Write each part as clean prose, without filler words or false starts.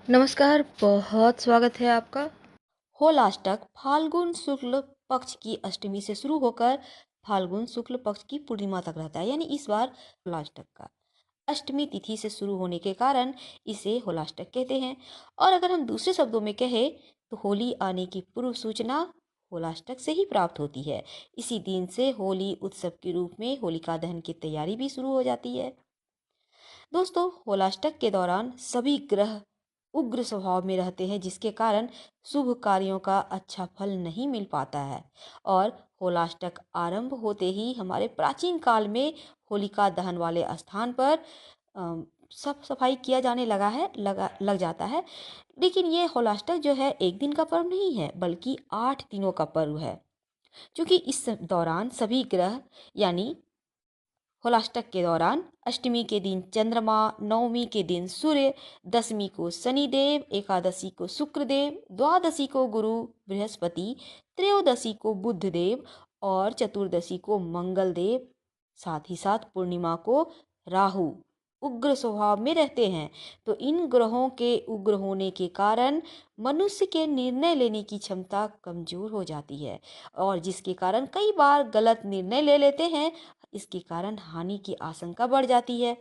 नमस्कार, बहुत स्वागत है आपका। होलाष्टक फाल्गुन शुक्ल पक्ष की अष्टमी से शुरू होकर फाल्गुन शुक्ल पक्ष की पूर्णिमा तक रहता है। यानी इस बार होलाष्टक का अष्टमी तिथि से शुरू होने के कारण इसे होलाष्टक कहते हैं। और अगर हम दूसरे शब्दों में कहें तो होली आने की पूर्व सूचना होलाष्टक से ही प्राप्त होती है। इसी दिन से होली उत्सव के रूप में होलिका दहन की तैयारी भी शुरू हो जाती है। दोस्तों, होलाष्टक के दौरान सभी ग्रह उग्र स्वभाव में रहते हैं, जिसके कारण शुभ कार्यों का अच्छा फल नहीं मिल पाता है। और होलाष्टक आरंभ होते ही हमारे प्राचीन काल में होलिका दहन वाले स्थान पर साफ सफाई किया जाने लग जाता है। लेकिन ये होलाष्टक जो है एक दिन का पर्व नहीं है, बल्कि 8 दिनों का पर्व है। क्योंकि इस दौरान सभी ग्रह, यानी होलाष्टक के दौरान अष्टमी के दिन चंद्रमा, नवमी के दिन सूर्य, दशमी को शनिदेव, एकादशी को शुक्रदेव, द्वादशी को गुरु बृहस्पति, त्रयोदशी को बुधदेव और चतुर्दशी को मंगलदेव, साथ ही साथ पूर्णिमा को राहु उग्र स्वभाव में रहते हैं। तो इन ग्रहों के उग्र होने के कारण मनुष्य के निर्णय लेने की क्षमता कमजोर हो जाती है, और जिसके कारण कई बार गलत निर्णय ले लेते हैं। इसके कारण हानि की आशंका बढ़ जाती है।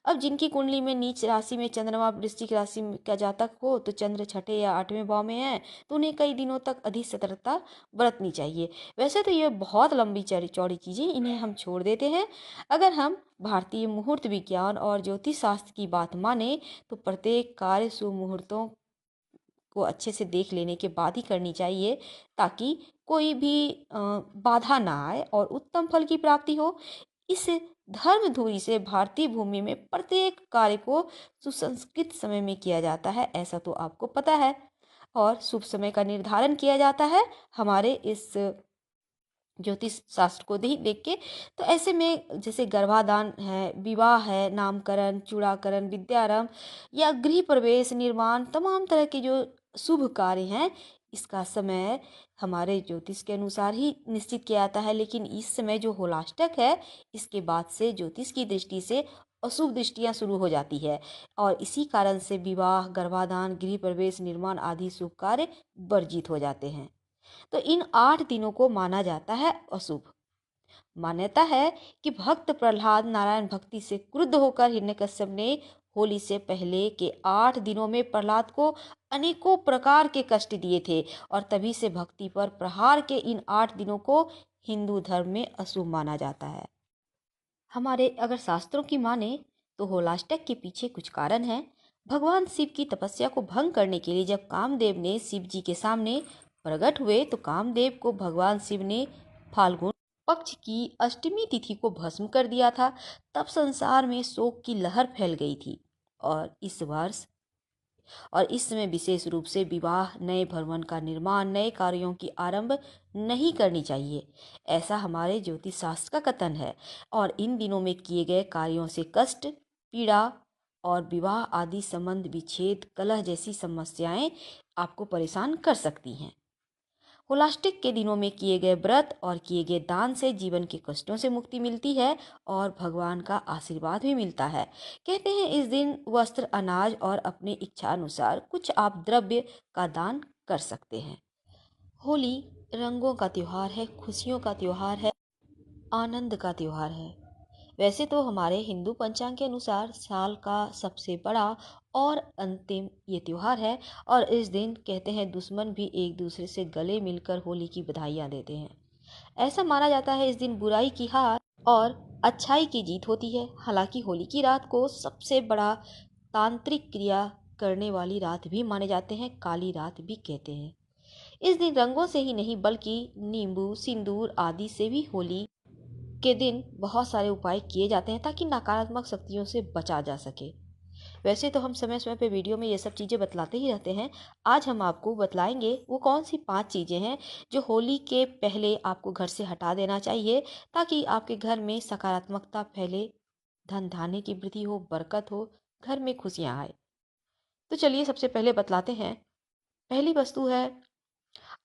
अब जिनकी कुंडली में नीच राशि में चंद्रमा वृश्चिक राशि का जातक हो, तो चंद्र छठे या आठवें भाव में है, तो उन्हें कई दिनों तक अधिक सतर्कता बरतनी चाहिए। वैसे तो ये बहुत लंबी चौड़ी चौड़ी चीजें, इन्हें हम छोड़ देते हैं। अगर हम भारतीय मुहूर्त विज्ञान और ज्योतिष शास्त्र की बात माने, तो प्रत्येक कार्य शुभ मुहूर्तों को अच्छे से देख लेने के बाद ही करनी चाहिए, ताकि कोई भी बाधा ना आए और उत्तम फल की प्राप्ति हो। इस धर्म धुरी से भारतीय भूमि में प्रत्येक कार्य को सुसंस्कृत समय में किया जाता है, ऐसा तो आपको पता है। और शुभ समय का निर्धारण किया जाता है हमारे इस ज्योतिष शास्त्र को देख के। तो ऐसे में जैसे गर्भाधान है, विवाह है, नामकरण, चूड़ाकरण, विद्यारंभ या गृह प्रवेश, निर्माण, तमाम तरह के जो शुभ कार्य हैं, इसका समय हमारे ज्योतिष के अनुसार ही निश्चित किया जाता है। लेकिन इस समय जो होलाष्टक है, इसके बाद से ज्योतिष की दृष्टि से अशुभ दृष्टियां शुरू हो जाती है, और इसी कारण से विवाह, गर्भाधान, गृह प्रवेश, निर्माण आदि शुभ कार्य वर्जित हो जाते हैं। तो इन 8 दिनों को माना जाता है अशुभ। मान्यता है कि भक्त प्रहलाद नारायण भक्ति से क्रुद्ध होकर हिरण्यकश्यप ने होली से पहले के 8 दिनों में प्रहलाद को अनेकों प्रकार के कष्ट दिए थे, और तभी से भक्ति पर प्रहार के इन 8 दिनों को हिंदू धर्म में अशुभ माना जाता है। हमारे अगर शास्त्रों की माने, तो होलाष्टक के पीछे कुछ कारण हैं। भगवान शिव की तपस्या को भंग करने के लिए जब कामदेव ने शिव जी के सामने प्रकट हुए, तो कामदेव को भगवान शिव ने फाल्गुन पक्ष की अष्टमी तिथि को भस्म कर दिया था। तब संसार में शोक की लहर फैल गई थी। और इस वर्ष और इस समय विशेष रूप से विवाह, नए भवन का निर्माण, नए कार्यों की आरंभ नहीं करनी चाहिए, ऐसा हमारे ज्योतिष शास्त्र का कथन है। और इन दिनों में किए गए कार्यों से कष्ट, पीड़ा और विवाह आदि संबंध विच्छेद, कलह जैसी समस्याएं आपको परेशान कर सकती हैं। होलाष्टिक के दिनों में किए गए व्रत और किए गए दान से जीवन के कष्टों से मुक्ति मिलती है, और भगवान का आशीर्वाद भी मिलता है। कहते हैं इस दिन वस्त्र, अनाज और अपने इच्छा अनुसार कुछ आप द्रव्य का दान कर सकते हैं। होली रंगों का त्योहार है, खुशियों का त्योहार है, आनंद का त्योहार है। वैसे तो हमारे हिंदू पंचांग के अनुसार साल का सबसे बड़ा और अंतिम ये त्योहार है, और इस दिन कहते हैं दुश्मन भी एक दूसरे से गले मिलकर होली की बधाइयाँ देते हैं। ऐसा माना जाता है इस दिन बुराई की हार और अच्छाई की जीत होती है। हालांकि होली की रात को सबसे बड़ा तांत्रिक क्रिया करने वाली रात भी माने जाते हैं, काली रात भी कहते हैं। इस दिन रंगों से ही नहीं, बल्कि नींबू, सिंदूर आदि से भी होली के दिन बहुत सारे उपाय किए जाते हैं, ताकि नकारात्मक शक्तियों से बचा जा सके। वैसे तो हम समय समय पे वीडियो में ये सब चीज़ें बतलाते ही रहते हैं। आज हम आपको बतलाएंगे वो कौन सी 5 चीज़ें हैं जो होली के पहले आपको घर से हटा देना चाहिए, ताकि आपके घर में सकारात्मकता फैले, धन धान्य की वृद्धि हो, बरकत हो, घर में खुशियाँ आए। तो चलिए सबसे पहले बतलाते हैं। पहली वस्तु है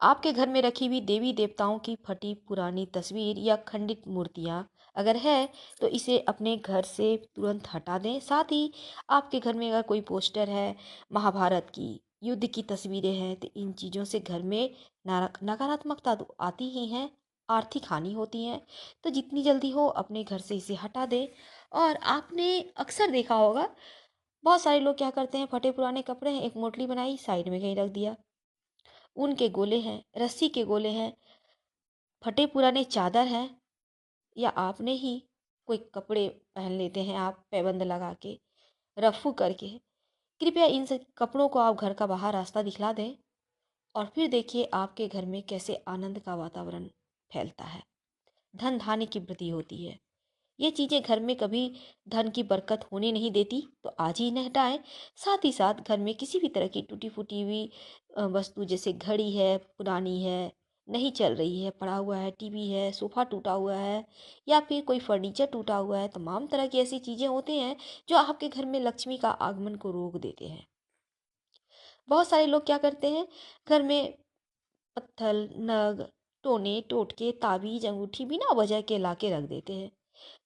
आपके घर में रखी हुई देवी देवताओं की फटी पुरानी तस्वीर या खंडित मूर्तियाँ। अगर है तो इसे अपने घर से तुरंत हटा दें। साथ ही आपके घर में अगर कोई पोस्टर है, महाभारत की, युद्ध की तस्वीरें हैं, तो इन चीज़ों से घर में नकारात्मकता तो आती ही है, आर्थिक हानि होती है। तो जितनी जल्दी हो अपने घर से इसे हटा दें। और आपने अक्सर देखा होगा, बहुत सारे लोग क्या करते हैं, फटे पुराने कपड़े हैं, एक मोटली बनाई साइड में कहीं रख दिया, ऊन के गोले हैं, रस्सी के गोले हैं, फटे पुराने चादर हैं, या आपने ही कोई कपड़े पहन लेते हैं आप पैबंद लगा के, रफू करके। कृपया इन सब कपड़ों को आप घर का बाहर रास्ता दिखला दें और फिर देखिए आपके घर में कैसे आनंद का वातावरण फैलता है, धन धान्य की वृद्धि होती है। ये चीज़ें घर में कभी धन की बरकत होने नहीं देती, तो आज ही इन्हें हटाएं। साथ ही साथ घर में किसी भी तरह की टूटी फूटी हुई वस्तु, जैसे घड़ी है, पुरानी है, नहीं चल रही है, पड़ा हुआ है, टीवी है, सोफा टूटा हुआ है, या फिर कोई फर्नीचर टूटा हुआ है, तमाम तरह की ऐसी चीज़ें होती हैं जो आपके घर में लक्ष्मी का आगमन को रोक देते हैं। बहुत सारे लोग क्या करते हैं, घर में पत्थर, नग, टोने टोटके, ताबीज, अंगूठी बिना वजह के ला के रख देते हैं।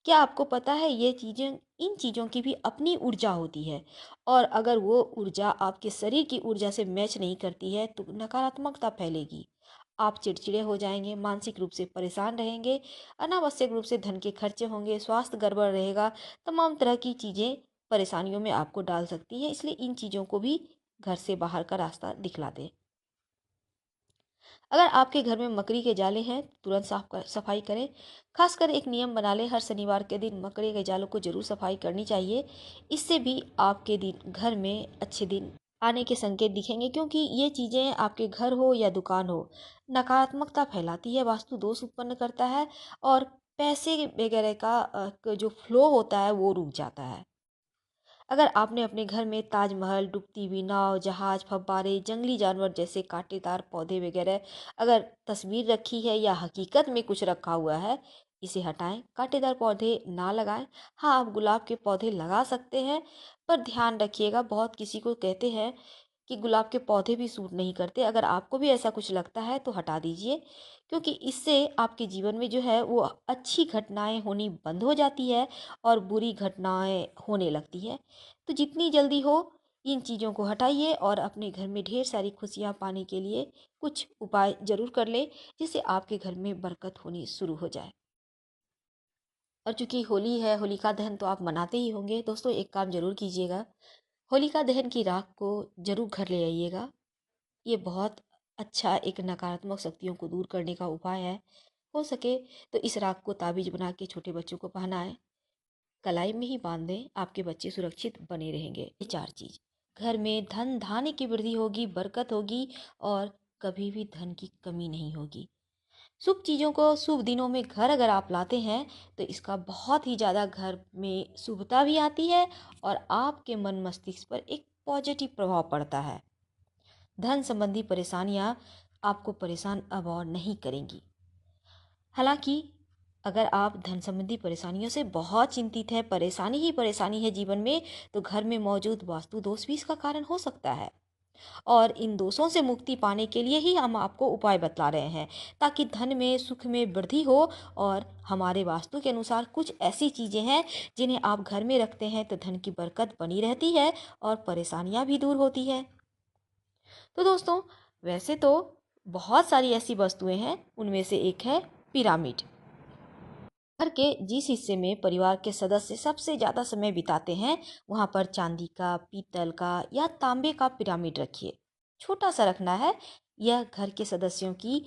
क्या आपको पता है ये चीज़ें, इन चीज़ों की भी अपनी ऊर्जा होती है, और अगर वो ऊर्जा आपके शरीर की ऊर्जा से मैच नहीं करती है तो नकारात्मकता फैलेगी। आप चिड़चिड़े हो जाएंगे, मानसिक रूप से परेशान रहेंगे, अनावश्यक रूप से धन के खर्चे होंगे, स्वास्थ्य गड़बड़ रहेगा, तमाम तरह की चीज़ें परेशानियों में आपको डाल सकती हैं। इसलिए इन चीज़ों को भी घर से बाहर का रास्ता दिखला दें। अगर आपके घर में मकड़ी के जाले हैं तो तुरंत सफाई करें। खासकर एक नियम बना लें, हर शनिवार के दिन मकड़ी के जालों को जरूर सफाई करनी चाहिए। इससे भी आपके दिन, घर में अच्छे दिन आने के संकेत दिखेंगे, क्योंकि ये चीज़ें आपके घर हो या दुकान हो, नकारात्मकता फैलाती है, वास्तु दोष उत्पन्न करता है, और पैसे वगैरह का जो फ्लो होता है वो रुक जाता है। अगर आपने अपने घर में ताजमहल, डूबती हुई नाव, जहाज, फव्वारे, जंगली जानवर जैसे कांटेदार पौधे वगैरह अगर तस्वीर रखी है या हकीकत में कुछ रखा हुआ है, इसे हटाएं। कांटेदार पौधे ना लगाएं। हाँ, आप गुलाब के पौधे लगा सकते हैं, पर ध्यान रखिएगा, बहुत किसी को कहते हैं कि गुलाब के पौधे भी सूट नहीं करते। अगर आपको भी ऐसा कुछ लगता है तो हटा दीजिए, क्योंकि इससे आपके जीवन में जो है वो अच्छी घटनाएं होनी बंद हो जाती है और बुरी घटनाएं होने लगती है। तो जितनी जल्दी हो इन चीज़ों को हटाइए और अपने घर में ढेर सारी खुशियाँ पाने के लिए कुछ उपाय जरूर कर ले, जिससे आपके घर में बरकत होनी शुरू हो जाए। और चूंकि होली है, होलिका दहन तो आप मनाते ही होंगे दोस्तों, एक काम जरूर कीजिएगा, होलिका दहन की राख को जरूर घर ले आइएगा। ये बहुत अच्छा एक नकारात्मक शक्तियों को दूर करने का उपाय है। हो सके तो इस राख को ताबीज बना के छोटे बच्चों को पहनाएं, कलाई में ही बांध दें, आपके बच्चे सुरक्षित बने रहेंगे। ये चार चीज, घर में धन धान्य की वृद्धि होगी, बरकत होगी, और कभी भी धन की कमी नहीं होगी। शुभ चीज़ों को शुभ दिनों में घर अगर आप लाते हैं तो इसका बहुत ही ज़्यादा घर में शुभता भी आती है, और आपके मन मस्तिष्क पर एक पॉजिटिव प्रभाव पड़ता है। धन संबंधी परेशानियां आपको परेशान अब और नहीं करेंगी। हालांकि अगर आप धन संबंधी परेशानियों से बहुत चिंतित है, परेशानी ही परेशानी है जीवन में, तो घर में मौजूद वास्तु दोष भी इसका कारण हो सकता है। और इन दोषों से मुक्ति पाने के लिए ही हम आपको उपाय बतला रहे हैं, ताकि धन में, सुख में वृद्धि हो। और हमारे वास्तु के अनुसार कुछ ऐसी चीज़ें हैं जिन्हें आप घर में रखते हैं तो धन की बरकत बनी रहती है और परेशानियां भी दूर होती है। तो दोस्तों, वैसे तो बहुत सारी ऐसी वस्तुएं हैं, उनमें से एक है पिरामिड। घर के जिस हिस्से में परिवार के सदस्य सबसे ज्यादा समय बिताते हैं, वहां पर चांदी का, पीतल का या तांबे का पिरामिड रखिए। छोटा सा रखना है, यह घर के सदस्यों की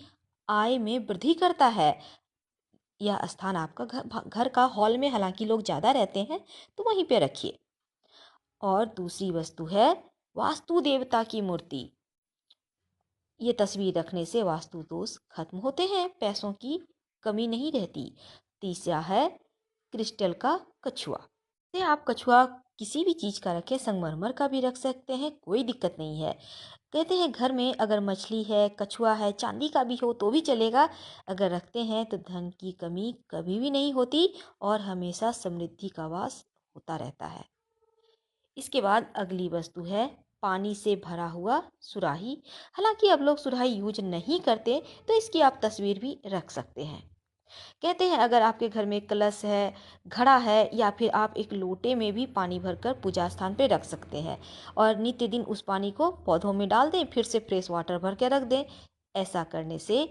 आय में वृद्धि करता है। यह स्थान आपका घर का हॉल में, हालांकि लोग ज्यादा रहते हैं तो वहीं पे रखिए। और दूसरी वस्तु है वास्तु देवता की मूर्ति। ये तस्वीर रखने से वास्तु दोष खत्म होते हैं, पैसों की कमी नहीं रहती। तीसरा है क्रिस्टल का कछुआ। से आप कछुआ किसी भी चीज का रखें, संगमरमर का भी रख सकते हैं, कोई दिक्कत नहीं है। कहते हैं घर में अगर मछली है, कछुआ है, चांदी का भी हो तो भी चलेगा। अगर रखते हैं तो धन की कमी कभी भी नहीं होती और हमेशा समृद्धि का वास होता रहता है। इसके बाद अगली वस्तु है पानी से भरा हुआ सुराही। हालांकि अब लोग सुराही यूज नहीं करते, तो इसकी आप तस्वीर भी रख सकते हैं। कहते हैं अगर आपके घर में कलश है, घड़ा है या फिर आप एक लोटे में भी पानी भरकर पूजा स्थान पे रख सकते हैं और नित्य दिन उस पानी को पौधों में डाल दें, फिर से फ्रेश वाटर भर के रख दें। ऐसा करने से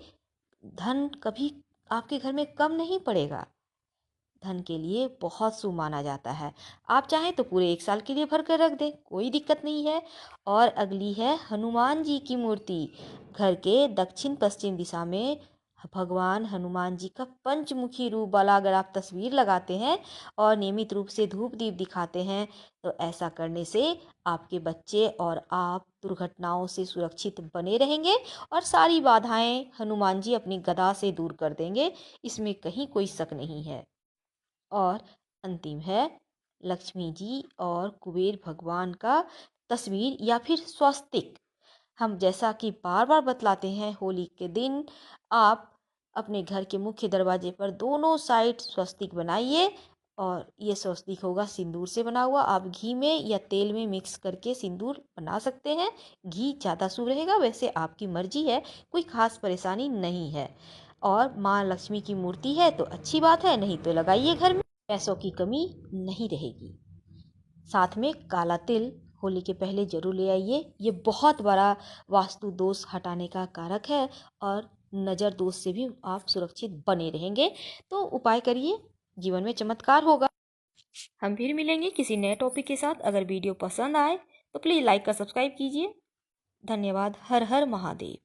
धन कभी आपके घर में कम नहीं पड़ेगा। धन के लिए बहुत शुभ माना जाता है। आप चाहें तो पूरे 1 साल के लिए भर कर रख दें, कोई दिक्कत नहीं है। और अगली है हनुमान जी की मूर्ति। घर के दक्षिण पश्चिम दिशा में भगवान हनुमान जी का पंचमुखी रूप वाला अगर आप तस्वीर लगाते हैं और नियमित रूप से धूप दीप दिखाते हैं, तो ऐसा करने से आपके बच्चे और आप दुर्घटनाओं से सुरक्षित बने रहेंगे और सारी बाधाएं हनुमान जी अपनी गदा से दूर कर देंगे। इसमें कहीं कोई शक नहीं है। और अंतिम है लक्ष्मी जी और कुबेर भगवान का तस्वीर या फिर स्वस्तिक। हम जैसा कि बार बार बतलाते हैं, होली के दिन आप अपने घर के मुख्य दरवाजे पर दोनों साइड स्वस्तिक बनाइए और ये स्वस्तिक होगा सिंदूर से बना हुआ। आप घी में या तेल में मिक्स करके सिंदूर बना सकते हैं, घी ज़्यादा शुभ रहेगा, वैसे आपकी मर्जी है, कोई खास परेशानी नहीं है। और माँ लक्ष्मी की मूर्ति है तो अच्छी बात है, नहीं तो लगाइए घर में, पैसों की कमी नहीं रहेगी। साथ में काला तिल होली के पहले जरूर ले आइए, ये बहुत बड़ा वास्तु दोष हटाने का कारक है और नज़र दोष से भी आप सुरक्षित बने रहेंगे। तो उपाय करिए, जीवन में चमत्कार होगा। हम फिर मिलेंगे किसी नए टॉपिक के साथ। अगर वीडियो पसंद आए तो प्लीज़ लाइक का सब्सक्राइब कीजिए। धन्यवाद। हर हर महादेव।